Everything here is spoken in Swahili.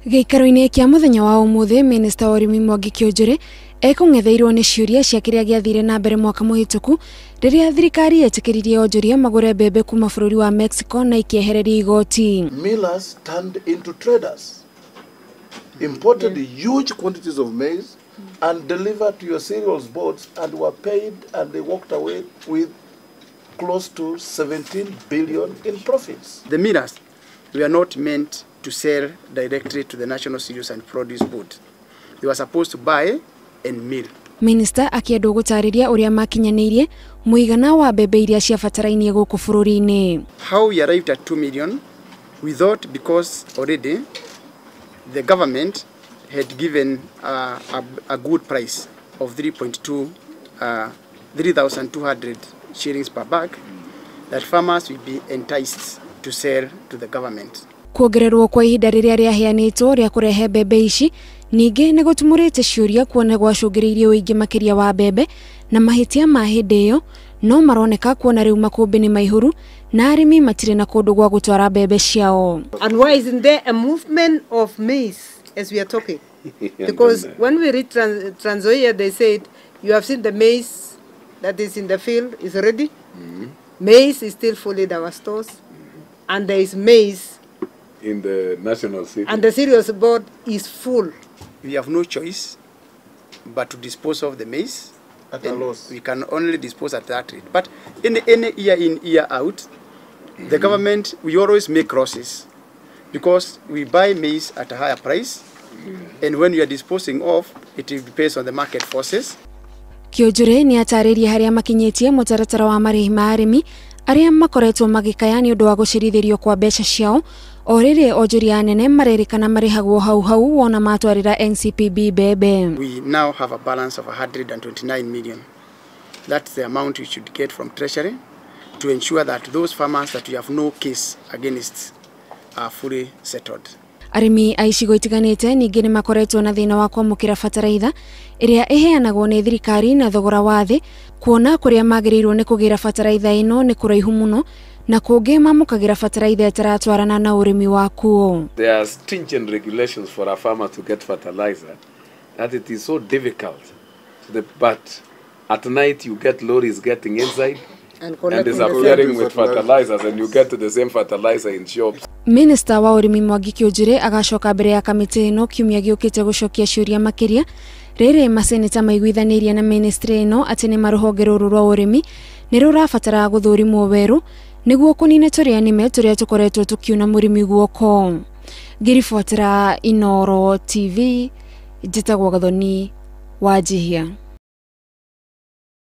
Gĩikaro-inĩ kĩa mũthenya wa ũmũthĩ, minista wa urimi Mwangi Kiunjuri ekũng'etheirwo nĩ ciũria cia kĩrĩa gĩathire na mbere mwaka mũhĩtũku rĩrĩa thirikari yetĩkĩririe onjoria magũre mbembe kuma bũrũri wa Mexico na ikiehereria igoti. Millers turned into traders, imported huge quantities of maize and delivered to your cereals boards and were paid, and they walked away with close to 17 billion in profits. The millers were not meant to sell directly to the National Cereals and Produce Board. They were supposed to buy and mill. Minista akienda gũtarĩria ũrĩa makinyanirie mũigana wa mbembe iria ciabatarainie gũkũ bũrũri-inĩ. How we arrived at 2 million, we thought because already the government had given a good price of 3,200 shillings per bag, that farmers will be enticed to sell to the government. Kuongererwo kwa ihinda rĩrĩa rĩaheanĩtwo rĩa kũrehe mbembe ici ningĩ nĩ gũtumũrĩte ciũria kuona gwacũngĩrĩirie ũingĩ makĩria wa mbembe na mahĩtia ma hĩndĩ ĩyo no maroneka kuona rĩu makumbi-ini maihuru na arimi matirĩ na kũndũ gwa gũtwara mbembe ciao. And why isn't there a movement of maize as we are talking? Because when we read Trans Nzoia, they said you have seen the maize that is in the field is ready. Maize is still full in our stores, and there is maize in the national city. And the cereals board is full. We have no choice but to dispose of the maize at a loss. We can only dispose at that rate. But in any year in, year out, the government, we always make losses because we buy maize at a higher price, and when we are disposing of, it depends on the market forces. Kiunjuri ni atarĩria harĩa makinyitie mũtaratara wa marĩhi ma arimi arĩa makoretwo magĩkaya nĩ ũndũ wa gũcirithirio kwa mbeca ciao o rĩrĩ onjoria nene marerĩkana marĩhagwo hau wona matwarĩra NCPB mbembe. We now have a balance of 129 million. That's the amount we should get from Treasury to ensure that those farmers that we have no case against are fully settled. Arimi a icigo itiganĩte ningĩ nĩ makoretwo na thĩna wa kwamũkĩra bataraitha ĩrĩa ĩheanagwo nĩ thirikari na thogora wa thĩ, kuona kũrĩa magĩrĩirwo nĩ kũgĩra bataraitha ĩno nĩ kũraihu mũno na kũngĩ mamũkagĩra bataraitha ĩtaratwarana na ũrĩmi wa kuo. There are stringent regulations for a farmer to get fertilizer that it is so difficult. But at night you get lorries getting inside and disappearing with fertilizers, and you get the same fertilizer in shops. Minista wa urimi Mwangi Kiunjuri agacoka mbere ya kamiti ĩno kiumia gĩũkĩte gũcokia ciũria makĩria rĩrĩ maseneta maiguithanĩirie na ministry ĩno atĩ nĩ marũhonge rũrũ rwa urimi nĩ rũrabatara gũthũrimwo werũ nĩguo kũnina tũrĩa nĩme tũrĩa tũkoretwo tũkiuna mũrimi guoko. Ngĩribotera Inooro TV, njĩtagwo Gathoni wa Njihia.